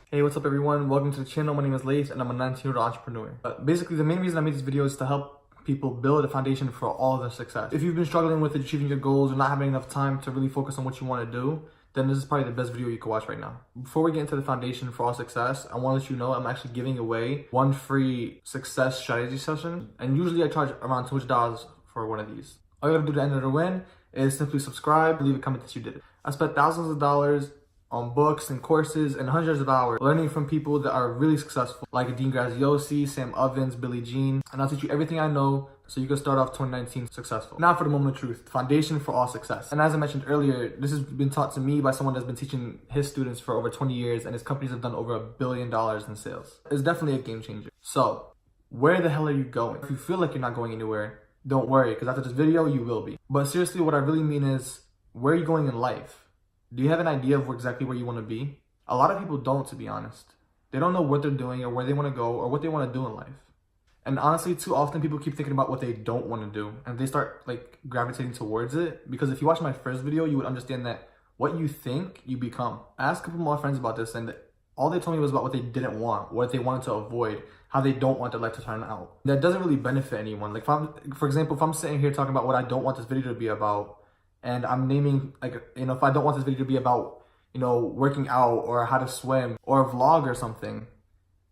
Hey, what's up everyone? Welcome to the channel. My name is Layth and I'm a 19-year-old entrepreneur. Basically, the main reason I made this video is to help people build a foundation for all their success. If you've been struggling with achieving your goals or not having enough time to really focus on what you want to do, then this is probably the best video you can watch right now. Before we get into the foundation for all success, I want to let you know I'm actually giving away one free success strategy session. And usually I charge around $200 for one of these. All you gotta do to enter the win is simply subscribe, leave a comment that you did it. I spent thousands of dollars on books and courses and hundreds of hours learning from people that are really successful, like Dean Graziosi, Sam Ovens, Billie Jean, and I'll teach you everything I know so you can start off 2019 successful. Now for the moment of truth, the foundation for all success. And as I mentioned earlier, this has been taught to me by someone that's been teaching his students for over 20 years and his companies have done over $1 billion in sales. It's definitely a game changer. So, where the hell are you going? If you feel like you're not going anywhere, don't worry, because after this video, you will be. But seriously, what I really mean is, where are you going in life? Do you have an idea of exactly where you want to be? A lot of people don't, to be honest. They don't know what they're doing or where they want to go or what they want to do in life. And honestly, too often people keep thinking about what they don't want to do and they start like gravitating towards it. Because if you watch my first video, you would understand that what you think, you become. I asked a couple of my friends about this and all they told me was about what they didn't want, what they wanted to avoid, how they don't want their life to turn out. That doesn't really benefit anyone. Like, for example, if I'm sitting here talking about what I don't want this video to be about, and I'm naming, like, if I don't want this video to be about, working out or how to swim or a vlog or something,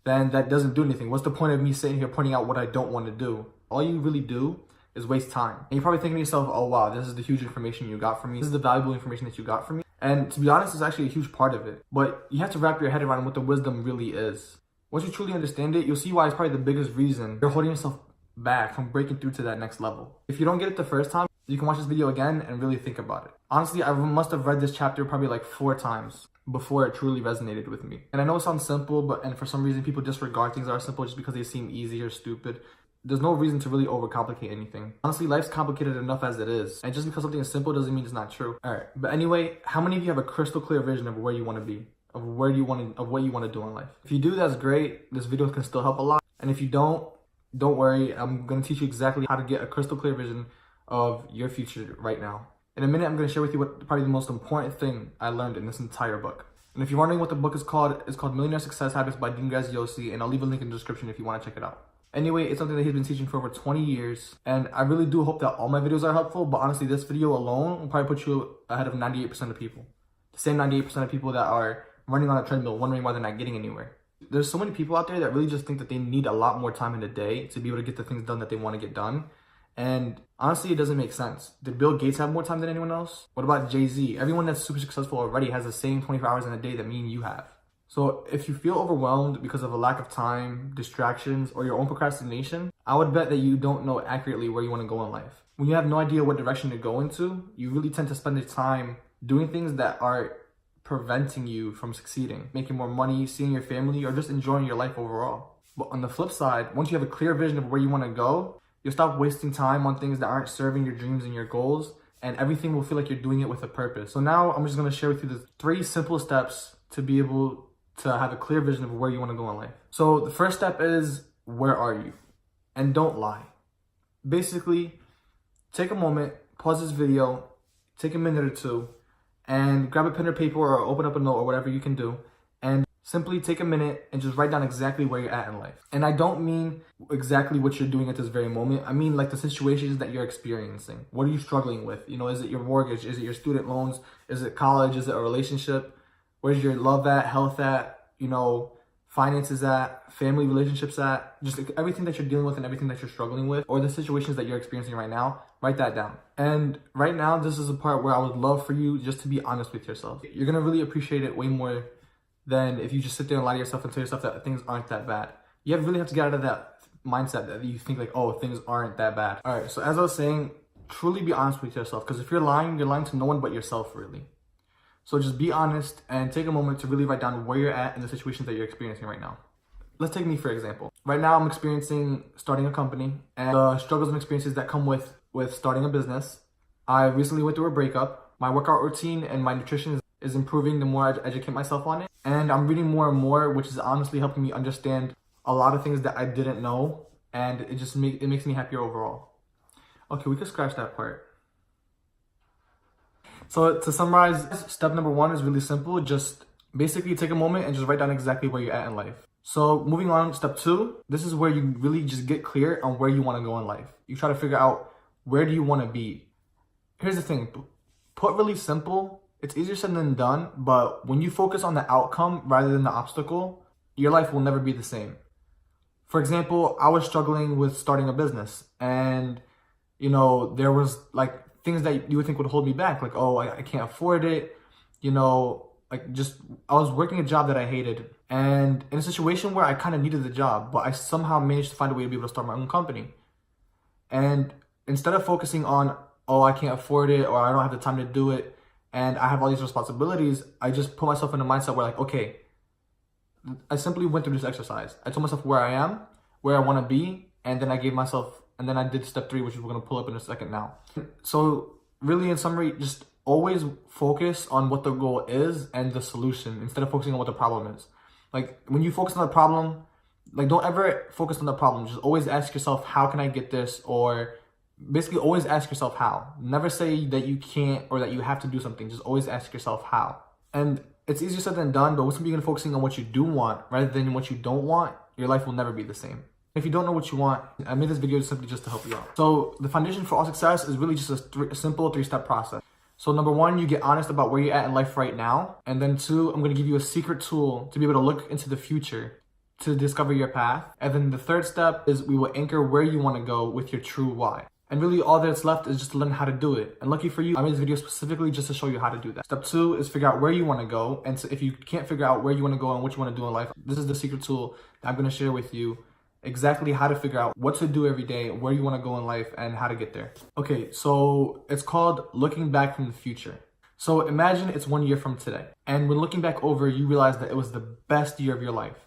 then that doesn't do anything. What's the point of me sitting here pointing out what I don't want to do? All you really do is waste time. And you're probably thinking to yourself, oh wow, this is the huge information you got from me. This is the valuable information that you got from me. And to be honest, it's actually a huge part of it. But you have to wrap your head around what the wisdom really is. Once you truly understand it, you'll see why it's probably the biggest reason you're holding yourself back from breaking through to that next level. If you don't get it the first time, you can watch this video again and really think about it. Honestly, I must have read this chapter probably like 4 times before it truly resonated with me. And I know it sounds simple, and for some reason people disregard things that are simple just because they seem easy or stupid. There's no reason to really overcomplicate anything. Honestly, life's complicated enough as it is. And just because something is simple doesn't mean it's not true. Alright, but anyway, how many of you have a crystal clear vision of where you want to be? Of what you want to do in life? If you do, that's great. This video can still help a lot. And if you don't worry. I'm going to teach you exactly how to get a crystal clear vision of your future right now. In a minute, I'm going to share with you what probably the most important thing I learned in this entire book. And if you're wondering what the book is called, it's called Millionaire Success Habits by Dean Graziosi, and I'll leave a link in the description if you want to check it out. Anyway, it's something that he's been teaching for over 20 years, and I really do hope that all my videos are helpful, but honestly, this video alone will probably put you ahead of 98% of people. The same 98% of people that are running on a treadmill, wondering why they're not getting anywhere. There's so many people out there that really just think that they need a lot more time in a day to be able to get the things done that they want to get done. And honestly, it doesn't make sense. Did Bill Gates have more time than anyone else? What about Jay-Z? Everyone that's super successful already has the same 24 hours in a day that me and you have. So if you feel overwhelmed because of a lack of time, distractions, or your own procrastination, I would bet that you don't know accurately where you want to go in life. When you have no idea what direction to go into, you really tend to spend your time doing things that are preventing you from succeeding, making more money, seeing your family, or just enjoying your life overall. But on the flip side, once you have a clear vision of where you want to go, you'll stop wasting time on things that aren't serving your dreams and your goals, and everything will feel like you're doing it with a purpose. So now I'm just going to share with you the 3 simple steps to be able to have a clear vision of where you want to go in life. So the first step is, where are you? And don't lie. Basically, take a moment, pause this video, take a minute or 2, and grab a pen or paper or open up a note or whatever you can do, and simply take a minute and just write down exactly where you're at in life. And I don't mean exactly what you're doing at this very moment. I mean like the situations that you're experiencing. What are you struggling with? Is it your mortgage? Is it your student loans? Is it college? Is it a relationship? Where's your love at, health at, finances at, family relationships at? Just everything that you're dealing with and everything that you're struggling with, or the situations that you're experiencing right now, write that down. And right now, this is a part where I would love for you just to be honest with yourself. You're going to really appreciate it way more than if you just sit there and lie to yourself and tell yourself that things aren't that bad. You really have to get out of that mindset that you think like, oh, things aren't that bad. All right, so as I was saying, truly be honest with yourself, because if you're lying to no one but yourself, really. So just be honest and take a moment to really write down where you're at in the situations that you're experiencing right now. Let's take me for example. Right now I'm experiencing starting a company and the struggles and experiences that come with starting a business. I recently went through a breakup. My workout routine and my nutrition is improving the more I educate myself on it. And I'm reading more and more, which is honestly helping me understand a lot of things that I didn't know. And it makes me happier overall. Okay, we could scratch that part. So to summarize, step number 1 is really simple. Just Basically, take a moment and just write down exactly where you're at in life. So moving on, step 2, this is where you really just get clear on where you want to go in life. You try to figure out, where do you want to be? Here's the thing, put really simple, it's easier said than done, but when you focus on the outcome rather than the obstacle, your life will never be the same. For example, I was struggling with starting a business, and there was like things that you would think would hold me back, like, oh, I can't afford it, I was working a job that I hated, and in a situation where I kind of needed the job, but I somehow managed to find a way to be able to start my own company. And instead of focusing on, oh, I can't afford it, or I don't have the time to do it, and I have all these responsibilities, I just put myself in a mindset where, like, okay, I simply went through this exercise. I told myself where I am, where I want to be, and then I did step 3, which we're going to pull up in a second now. So really, in summary, just always focus on what the goal is and the solution instead of focusing on what the problem is. Like, when you focus on the problem, like, don't ever focus on the problem. Just always ask yourself, how can I get this? Or basically always ask yourself how. Never say that you can't or that you have to do something. Just always ask yourself how. And it's easier said than done, but once you begin focusing on what you do want rather than what you don't want, your life will never be the same. If you don't know what you want, I made this video simply just to help you out. So the foundation for all success is really just a simple 3-step process. So number 1, you get honest about where you're at in life right now. And then 2, I'm going to give you a secret tool to be able to look into the future to discover your path. And then the 3rd step is we will anchor where you want to go with your true why. And really all that's left is just to learn how to do it. And lucky for you, I made this video specifically just to show you how to do that. Step 2 is figure out where you want to go. And so if you can't figure out where you want to go and what you want to do in life, this is the secret tool that I'm going to share with you. Exactly how to figure out what to do every day, where you want to go in life, and how to get there. Okay, so it's called looking back from the future. So imagine it's 1 year from today. And when looking back over, you realize that it was the best year of your life.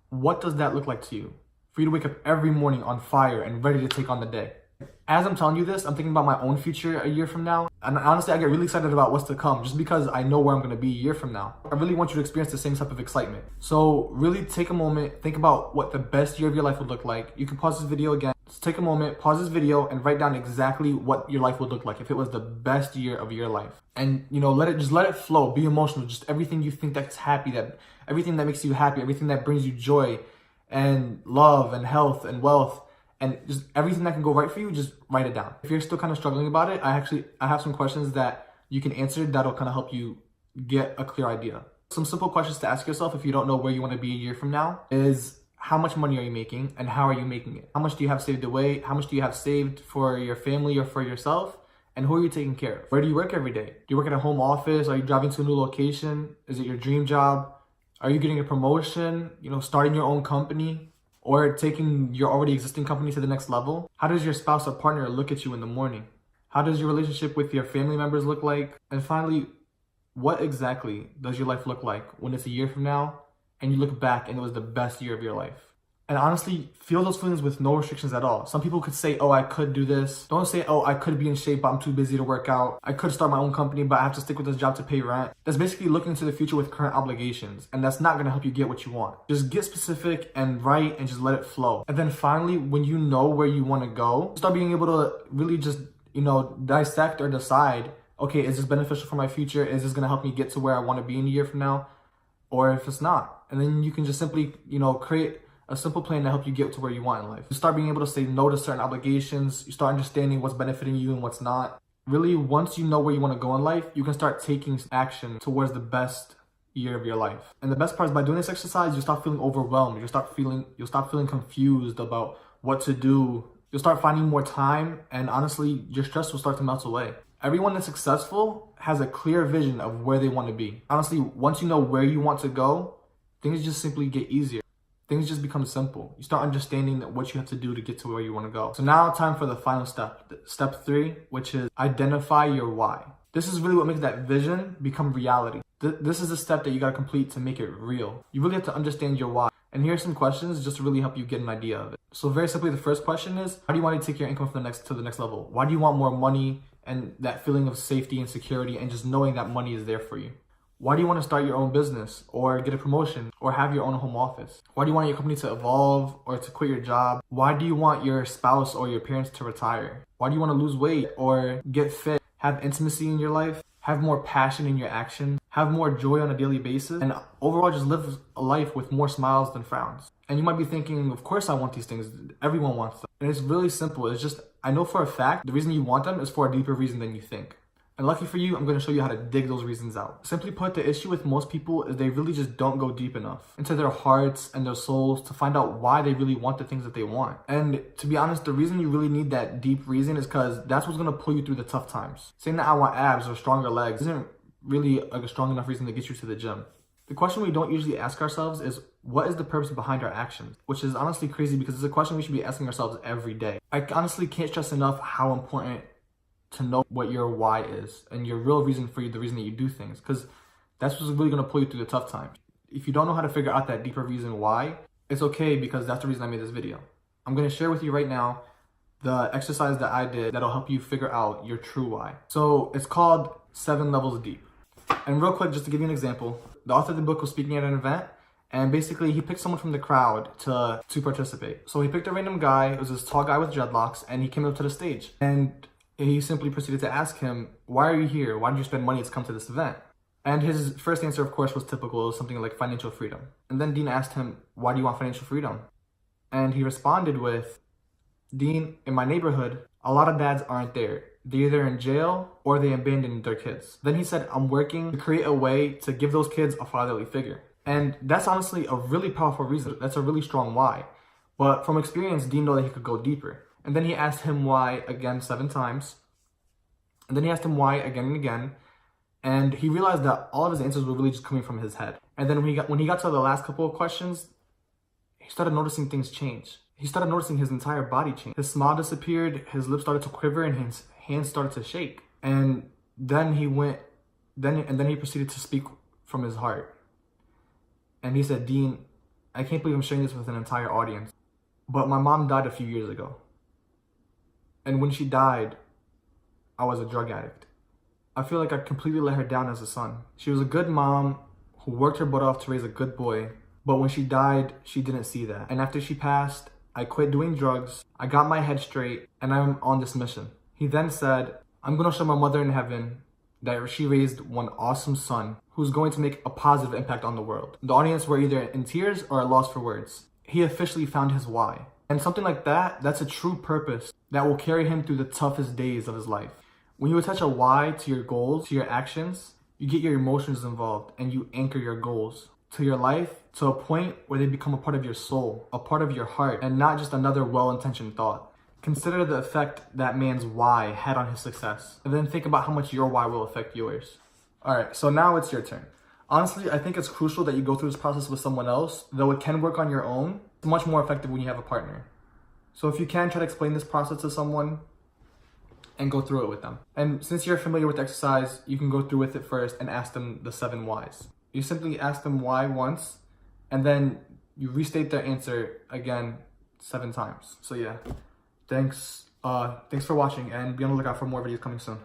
What does that look like to you? For you to wake up every morning on fire and ready to take on the day. As I'm telling you this, I'm thinking about my own future a year from now. And honestly, I get really excited about what's to come just because I know where I'm going to be a year from now. I really want you to experience the same type of excitement. So really take a moment, think about what the best year of your life would look like. You can pause this video again. Just take a moment, pause this video, and write down exactly what your life would look like if it was the best year of your life. And let it flow, be emotional, just everything you think that's happy, everything that makes you happy, everything that brings you joy and love and health and wealth. And just everything that can go right for you, just write it down. If you're still kind of struggling about it, I have some questions that you can answer that'll kind of help you get a clear idea. Some simple questions to ask yourself if you don't know where you want to be a year from now is, how much money are you making and how are you making it? How much do you have saved away? How much do you have saved for your family or for yourself? And who are you taking care of? Where do you work every day? Do you work at a home office? Are you driving to a new location? Is it your dream job? Are you getting a promotion? Starting your own company? Or taking your already existing company to the next level? How does your spouse or partner look at you in the morning? How does your relationship with your family members look like? And finally, what exactly does your life look like when it's a year from now and you look back and it was the best year of your life? And honestly, feel those feelings with no restrictions at all. Some people could say, oh, I could do this. Don't say, oh, I could be in shape, but I'm too busy to work out. I could start my own company, but I have to stick with this job to pay rent. That's basically looking to the future with current obligations. And that's not going to help you get what you want. Just get specific and write and just let it flow. And then finally, when you know where you want to go, start being able to really just, dissect or decide, okay, is this beneficial for my future? Is this going to help me get to where I want to be in a year from now? Or if it's not. And then you can just simply, create a simple plan to help you get to where you want in life. You start being able to say no to certain obligations. You start understanding what's benefiting you and what's not. Really, once you know where you want to go in life, you can start taking action towards the best year of your life. And the best part is by doing this exercise, you start feeling overwhelmed. You'll start feeling confused about what to do. You'll start finding more time, and honestly, your stress will start to melt away. Everyone that's successful has a clear vision of where they want to be. Honestly, once you know where you want to go, things just simply get easier. Things just become simple. You start understanding what you have to do to get to where you want to go. So now time for the final step, step 3, which is identify your why. This is really what makes that vision become reality. This is the step that you got to complete to make it real. You really have to understand your why. And here are some questions just to really help you get an idea of it. So very simply, the first question is, how do you want to take your income to the next level? Why do you want more money and that feeling of safety and security and just knowing that money is there for you? Why do you want to start your own business or get a promotion or have your own home office? Why do you want your company to evolve or to quit your job? Why do you want your spouse or your parents to retire? Why do you want to lose weight or get fit, have intimacy in your life, have more passion in your actions? have more joy on a daily basis, and overall just live a life with more smiles than frowns. And you might be thinking, of course I want these things. Everyone wants them. And it's really simple. It's just, I know for a fact, the reason you want them is for a deeper reason than you think. And lucky for you, I'm going to show you how to dig those reasons out. Simply put, the issue with most people is they really just don't go deep enough into their hearts and their souls to find out why they really want the things that they want. And to be honest, the reason you really need that deep reason is because that's what's going to pull you through the tough times. Saying that I want abs or stronger legs isn't really a strong enough reason to get you to the gym. The question we don't usually ask ourselves is, what is the purpose behind our actions? Which is honestly crazy because it's a question we should be asking ourselves every day. I honestly can't stress enough how important to know what your why is and your real reason for you, the reason that you do things, because that's what's really going to pull you through the tough times. If you don't know how to figure out that deeper reason why, it's okay, because that's the reason I made this video. I'm going to share with you right now the exercise that I did that'll help you figure out your true why. So it's called 7 Levels Deep. And real quick, just to give you an example, the author of the book was speaking at an event, and basically he picked someone from the crowd to participate. So he picked a random guy. It was this tall guy with dreadlocks, and he came up to the stage, and he simply proceeded to ask him, why are you here? Why did you spend money to come to this event? And his first answer, of course, was typical. It was something like financial freedom. And then Dean asked him, why do you want financial freedom? And he responded with, Dean, in my neighborhood, a lot of dads aren't there. They're either in jail or they abandoned their kids. Then he said, I'm working to create a way to give those kids a fatherly figure. And that's honestly a really powerful reason. That's a really strong why. But from experience, Dean knew that he could go deeper. And then he asked him why again 7 times. And then he asked him why again and again. And he realized that all of his answers were really just coming from his head. And then when he got to the last couple of questions, he started noticing things change. He started noticing his entire body change. His smile disappeared, his lips started to quiver, and his hands started to shake. And then he proceeded to speak from his heart. And he said, Dean, I can't believe I'm sharing this with an entire audience, but my mom died a few years ago. And when she died, I was a drug addict. I feel like I completely let her down as a son. She was a good mom who worked her butt off to raise a good boy, but when she died, she didn't see that. And after she passed, I quit doing drugs, I got my head straight, and I'm on this mission. He then said, I'm gonna show my mother in heaven that she raised one awesome son who's going to make a positive impact on the world. The audience were either in tears or at loss for words. He officially found his why. And something like that, that's a true purpose that will carry him through the toughest days of his life. When you attach a why to your goals, to your actions, you get your emotions involved and you anchor your goals to your life to a point where they become a part of your soul, a part of your heart, and not just another well-intentioned thought. Consider the effect that man's why had on his success, and then think about how much your why will affect yours. All right, so now it's your turn. Honestly, I think it's crucial that you go through this process with someone else, though it can work on your own. It's much more effective when you have a partner. So if you can, try to explain this process to someone and go through it with them. And since you're familiar with the exercise, you can go through with it first and ask them the 7 whys. You simply ask them why once, and then you restate their answer again 7 times. So yeah, thanks for watching, and be on the lookout for more videos coming soon.